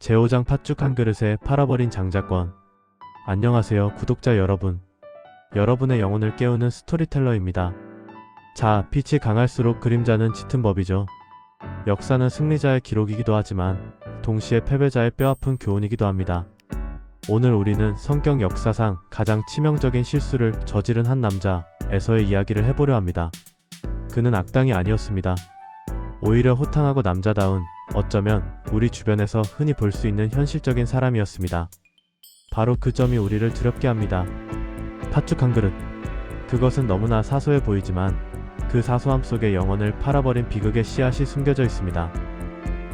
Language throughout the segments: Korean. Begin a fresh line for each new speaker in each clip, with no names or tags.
제5장 팥죽 한 그릇에 팔아버린 장자권. 안녕하세요 구독자 여러분. 여러분의 영혼을 깨우는 스토리텔러입니다. 자, 빛이 강할수록 그림자는 짙은 법이죠. 역사는 승리자의 기록이기도 하지만 동시에 패배자의 뼈아픈 교훈이기도 합니다. 오늘 우리는 성경 역사상 가장 치명적인 실수를 저지른 한 남자 에서의 이야기를 해보려 합니다. 그는 악당이 아니었습니다. 오히려 호탕하고 남자다운, 어쩌면 우리 주변에서 흔히 볼 수 있는 현실적인 사람이었습니다. 바로 그 점이 우리를 두렵게 합니다. 팥죽 한 그릇. 그것은 너무나 사소해 보이지만 그 사소함 속에 영혼을 팔아버린 비극의 씨앗이 숨겨져 있습니다.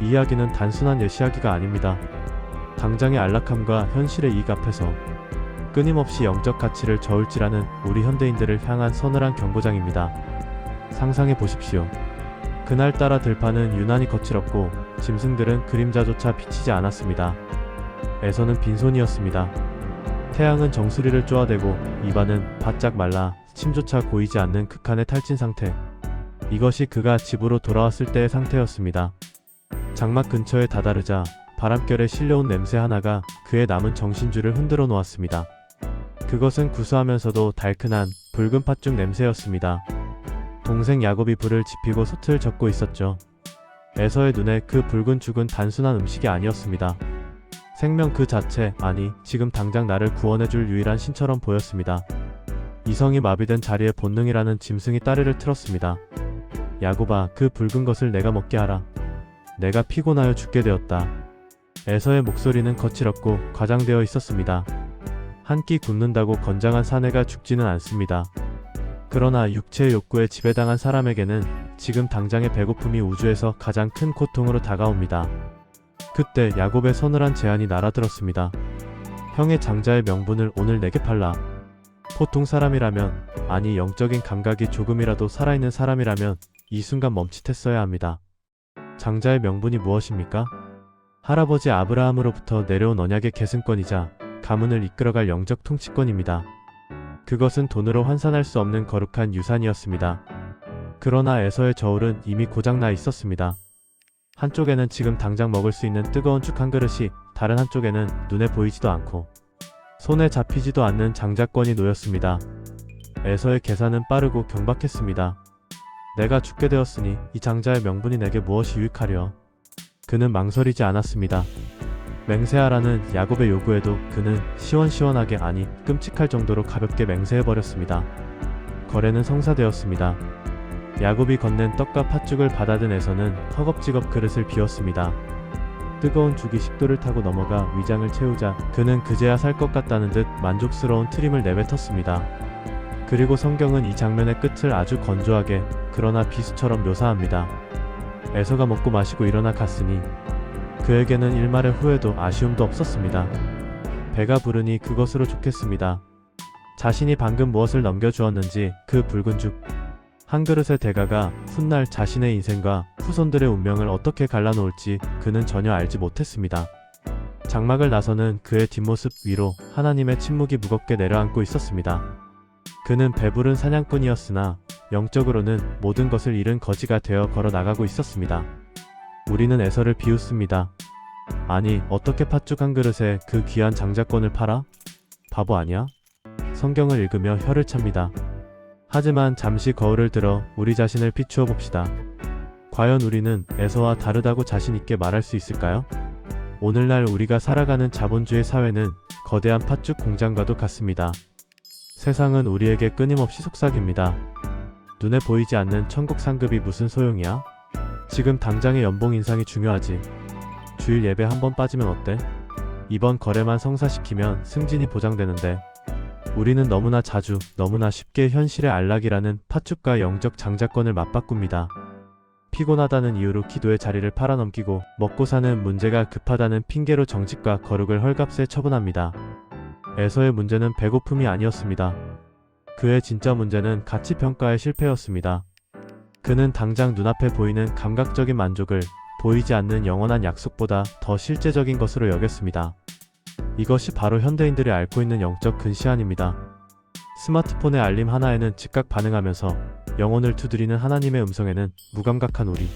이 이야기는 단순한 옛 이야기가 아닙니다. 당장의 안락함과 현실의 이익 앞에서 끊임없이 영적 가치를 저울질하는 우리 현대인들을 향한 서늘한 경고장입니다. 상상해 보십시오. 그날따라 들판은 유난히 거칠었고 짐승들은 그림자조차 비치지 않았습니다. 에서는 빈손이었습니다. 태양은 정수리를 쪼아대고 입안은 바짝 말라 침조차 고이지 않는 극한의 탈진 상태. 이것이 그가 집으로 돌아왔을 때의 상태였습니다. 장막 근처에 다다르자 바람결에 실려온 냄새 하나가 그의 남은 정신줄을 흔들어 놓았습니다. 그것은 구수하면서도 달큰한 붉은 팥죽 냄새였습니다. 동생 야곱이 불을 지피고 솥을 젓고 있었죠. 에서의 눈에 그 붉은 죽은 단순한 음식이 아니었습니다. 생명 그 자체, 아니 지금 당장 나를 구원해줄 유일한 신처럼 보였습니다. 이성이 마비된 자리에 본능이라는 짐승이 따리를 틀었습니다. 야곱아, 그 붉은 것을 내가 먹게 하라. 내가 피곤하여 죽게 되었다. 에서의 목소리는 거칠었고 과장되어 있었습니다. 한 끼 굶는다고 건장한 사내가 죽지는 않습니다. 그러나 육체의 욕구에 지배당한 사람에게는 지금 당장의 배고픔이 우주에서 가장 큰 고통으로 다가옵니다. 그때 야곱의 서늘한 제안이 날아들었습니다. 형의 장자의 명분을 오늘 내게 팔라. 보통 사람이라면, 아니 영적인 감각이 조금이라도 살아있는 사람이라면 이 순간 멈칫했어야 합니다. 장자의 명분이 무엇입니까? 할아버지 아브라함으로부터 내려온 언약의 계승권이자 가문을 이끌어갈 영적 통치권입니다. 그것은 돈으로 환산할 수 없는 거룩한 유산이었습니다. 그러나 에서의 저울은 이미 고장나 있었습니다. 한쪽에는 지금 당장 먹을 수 있는 뜨거운 죽 한 그릇이, 다른 한쪽에는 눈에 보이지도 않고 손에 잡히지도 않는 장자권이 놓였습니다. 에서의 계산은 빠르고 경박했습니다. 내가 죽게 되었으니 이 장자의 명분이 내게 무엇이 유익하려? 그는 망설이지 않았습니다. 맹세하라는 야곱의 요구에도 그는 시원시원하게, 아니 끔찍할 정도로 가볍게 맹세해버렸습니다. 거래는 성사되었습니다. 야곱이 건넨 떡과 팥죽을 받아든 에서는 허겁지겁 그릇을 비웠습니다. 뜨거운 죽이 식도를 타고 넘어가 위장을 채우자 그는 그제야 살 것 같다는 듯 만족스러운 트림을 내뱉었습니다. 그리고 성경은 이 장면의 끝을 아주 건조하게, 그러나 비수처럼 묘사합니다. 에서가 먹고 마시고 일어나 갔으니 그에게는 일말의 후회도 아쉬움도 없었습니다. 배가 부르니 그것으로 좋겠습니다. 자신이 방금 무엇을 넘겨주었는지 그 붉은 죽 한 그릇의 대가가 훗날 자신의 인생과 후손들의 운명을 어떻게 갈라놓을지 그는 전혀 알지 못했습니다. 장막을 나서는 그의 뒷모습 위로 하나님의 침묵이 무겁게 내려앉고 있었습니다. 그는 배부른 사냥꾼이었으나 영적으로는 모든 것을 잃은 거지가 되어 걸어 나가고 있었습니다. 우리는 에서를 비웃습니다. 아니 어떻게 팥죽 한 그릇에 그 귀한 장자권을 팔아? 바보 아니야? 성경을 읽으며 혀를 찹니다. 하지만 잠시 거울을 들어 우리 자신을 비추어 봅시다. 과연 우리는 에서와 다르다고 자신있게 말할 수 있을까요? 오늘날 우리가 살아가는 자본주의 사회는 거대한 팥죽 공장과도 같습니다. 세상은 우리에게 끊임없이 속삭입니다. 눈에 보이지 않는 천국 상급이 무슨 소용이야? 지금 당장의 연봉 인상이 중요하지. 주일 예배 한번 빠지면 어때? 이번 거래만 성사시키면 승진이 보장되는데. 우리는 너무나 자주, 너무나 쉽게 현실의 안락이라는 팥죽과 영적 장자권을 맞바꿉니다. 피곤하다는 이유로 기도의 자리를 팔아넘기고 먹고 사는 문제가 급하다는 핑계로 정직과 거룩을 헐값에 처분합니다. 에서의 문제는 배고픔이 아니었습니다. 그의 진짜 문제는 가치평가의 실패였습니다. 그는 당장 눈앞에 보이는 감각적인 만족을 보이지 않는 영원한 약속보다 더 실제적인 것으로 여겼습니다. 이것이 바로 현대인들이 앓고 있는 영적 근시안입니다. 스마트폰의 알림 하나에는 즉각 반응하면서 영혼을 두드리는 하나님의 음성에는 무감각한 우리.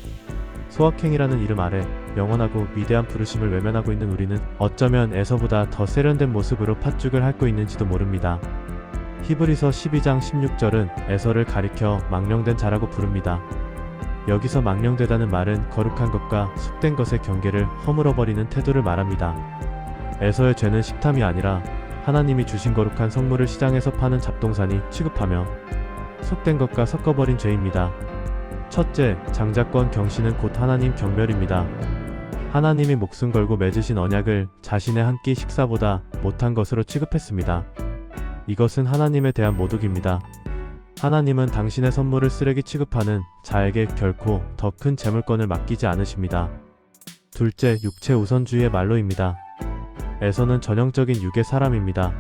소확행이라는 이름 아래 영원하고 위대한 부르심을 외면하고 있는 우리는 어쩌면 에서보다 더 세련된 모습으로 팥죽을 핥고 있는지도 모릅니다. 히브리서 12장 16절은 에서를 가리켜 망령된 자라고 부릅니다. 여기서 망령되다는 말은 거룩한 것과 속된 것의 경계를 허물어버리는 태도를 말합니다. 에서의 죄는 식탐이 아니라 하나님이 주신 거룩한 성물을 시장에서 파는 잡동사니 취급하며 속된 것과 섞어버린 죄입니다. 첫째, 장자권 경시는 곧 하나님 경멸입니다. 하나님이 목숨 걸고 맺으신 언약을 자신의 한 끼 식사보다 못한 것으로 취급했습니다. 이것은 하나님에 대한 모독입니다. 하나님은 당신의 선물을 쓰레기 취급하는 자에게 결코 더 큰 재물권을 맡기지 않으십니다. 둘째, 육체 우선주의의 말로입니다. 에서는 전형적인 육의 사람입니다.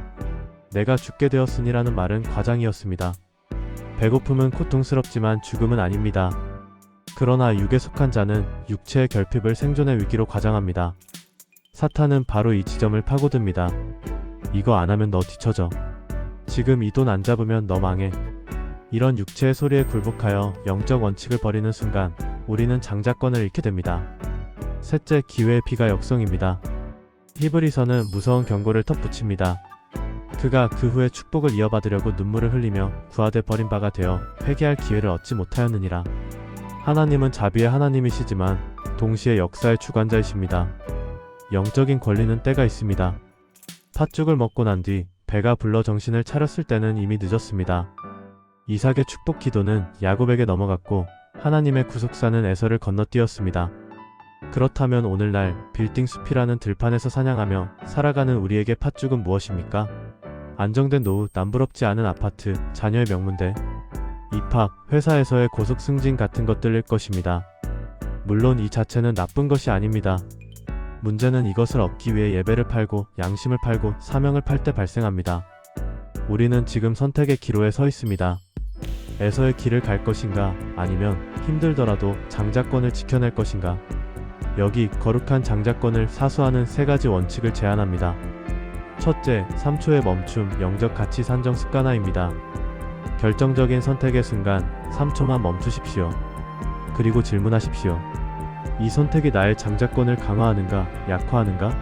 내가 죽게 되었으니라는 말은 과장이었습니다. 배고픔은 고통스럽지만 죽음은 아닙니다. 그러나 육에 속한 자는 육체의 결핍을 생존의 위기로 과장합니다. 사탄은 바로 이 지점을 파고듭니다. 이거 안 하면 너 뒤처져. 지금 이 돈 안 잡으면 너 망해. 이런 육체의 소리에 굴복하여 영적 원칙을 버리는 순간 우리는 장자권을 잃게 됩니다. 셋째, 기회의 피가 역성입니다. 히브리서는 무서운 경고를 덧붙입니다. 그가 그 후에 축복을 이어받으려고 눈물을 흘리며 부하되 버린 바가 되어 회개할 기회를 얻지 못하였느니라. 하나님은 자비의 하나님이시지만 동시에 역사의 주관자이십니다. 영적인 권리는 때가 있습니다. 팥죽을 먹고 난 뒤 배가 불러 정신을 차렸을 때는 이미 늦었습니다. 이삭의 축복 기도는 야곱에게 넘어갔고 하나님의 구속사는 에서를 건너뛰었습니다. 그렇다면 오늘날 빌딩 숲이라는 들판에서 사냥하며 살아가는 우리에게 팥죽은 무엇입니까? 안정된 노후, 남부럽지 않은 아파트, 자녀의 명문대, 입학, 회사에서의 고속 승진 같은 것들일 것입니다. 물론 이 자체는 나쁜 것이 아닙니다. 문제는 이것을 얻기 위해 예배를 팔고 양심을 팔고 사명을 팔 때 발생합니다. 우리는 지금 선택의 기로에 서 있습니다. 에서의 길을 갈 것인가, 아니면 힘들더라도 장자권을 지켜낼 것인가. 여기 거룩한 장자권을 사수하는 세 가지 원칙을 제안합니다. 첫째, 3초의 멈춤, 영적 가치 산정 습관화입니다. 결정적인 선택의 순간 3초만 멈추십시오. 그리고 질문하십시오. 이 선택이 나의 장자권을 강화하는가, 약화하는가?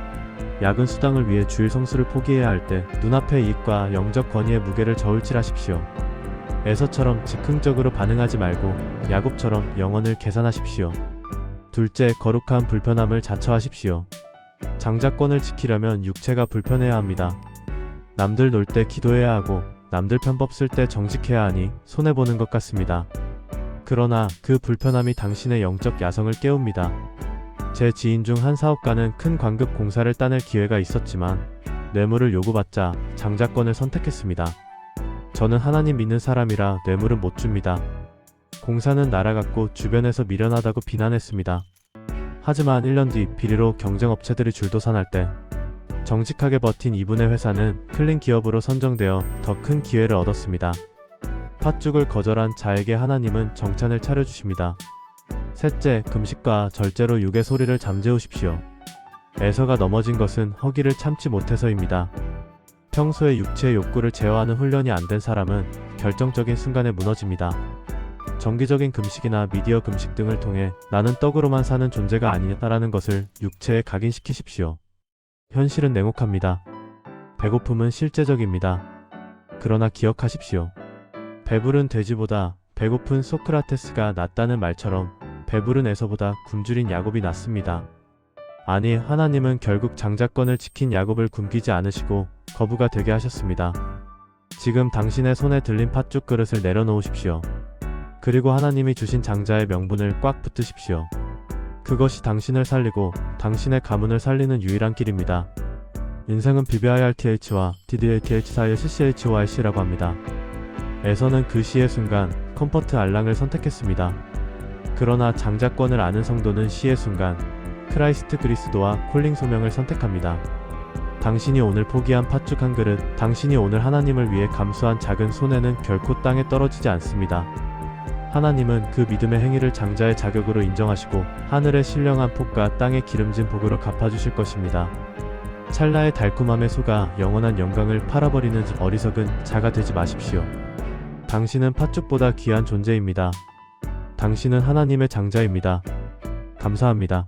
야근 수당을 위해 주일 성수를 포기해야 할 때 눈앞의 이익과 영적 권위의 무게를 저울질하십시오. 에서처럼 즉흥적으로 반응하지 말고 야곱처럼 영혼을 계산하십시오. 둘째, 거룩한 불편함을 자처하십시오. 장자권을 지키려면 육체가 불편해야 합니다. 남들 놀 때 기도해야 하고 남들 편법 쓸 때 정직해야 하니 손해보는 것 같습니다. 그러나 그 불편함이 당신의 영적 야성을 깨웁니다. 제 지인 중 한 사업가는 큰 광급 공사를 따낼 기회가 있었지만 뇌물을 요구받자 장자권을 선택했습니다. 저는 하나님 믿는 사람이라 뇌물은 못 줍니다. 공사는 날아갔고 주변에서 미련하다고 비난했습니다. 하지만 1년 뒤 비리로 경쟁업체들이 줄도산할 때 정직하게 버틴 이분의 회사는 클린 기업으로 선정되어 더 큰 기회를 얻었습니다. 팥죽을 거절한 자에게 하나님은 정찬을 차려주십니다. 셋째, 금식과 절제로 육의 소리를 잠재우십시오. 에서가 넘어진 것은 허기를 참지 못해서입니다. 평소에 육체의 욕구를 제어하는 훈련이 안 된 사람은 결정적인 순간에 무너집니다. 정기적인 금식이나 미디어 금식 등을 통해 나는 떡으로만 사는 존재가 아니다라는 것을 육체에 각인시키십시오. 현실은 냉혹합니다. 배고픔은 실제적입니다. 그러나 기억하십시오. 배부른 돼지보다 배고픈 소크라테스가 낫다는 말처럼 배부른 에서보다 굶주린 야곱이 낫습니다. 아니, 하나님은 결국 장자권을 지킨 야곱을 굶기지 않으시고 거부가 되게 하셨습니다. 지금 당신의 손에 들린 팥죽 그릇을 내려놓으십시오. 그리고 하나님이 주신 장자의 명분을 꽉 붙드십시오. 그것이 당신을 살리고 당신의 가문을 살리는 유일한 길입니다. 인생은 BBIRTH와 DDATH 사이의 CCHORC라고 합니다. 에서는 그 시의 순간 컴포트 알랑을 선택했습니다. 그러나 장자권을 아는 성도는 시의 순간 크라이스트 그리스도와 콜링 소명을 선택합니다. 당신이 오늘 포기한 팥죽 한 그릇, 당신이 오늘 하나님을 위해 감수한 작은 손해는 결코 땅에 떨어지지 않습니다. 하나님은 그 믿음의 행위를 장자의 자격으로 인정하시고 하늘의 신령한 복과 땅의 기름진 복으로 갚아주실 것입니다. 찰나의 달콤함에 속아 영원한 영광을 팔아버리는 어리석은 자가 되지 마십시오. 당신은 팥죽보다 귀한 존재입니다. 당신은 하나님의 장자입니다. 감사합니다.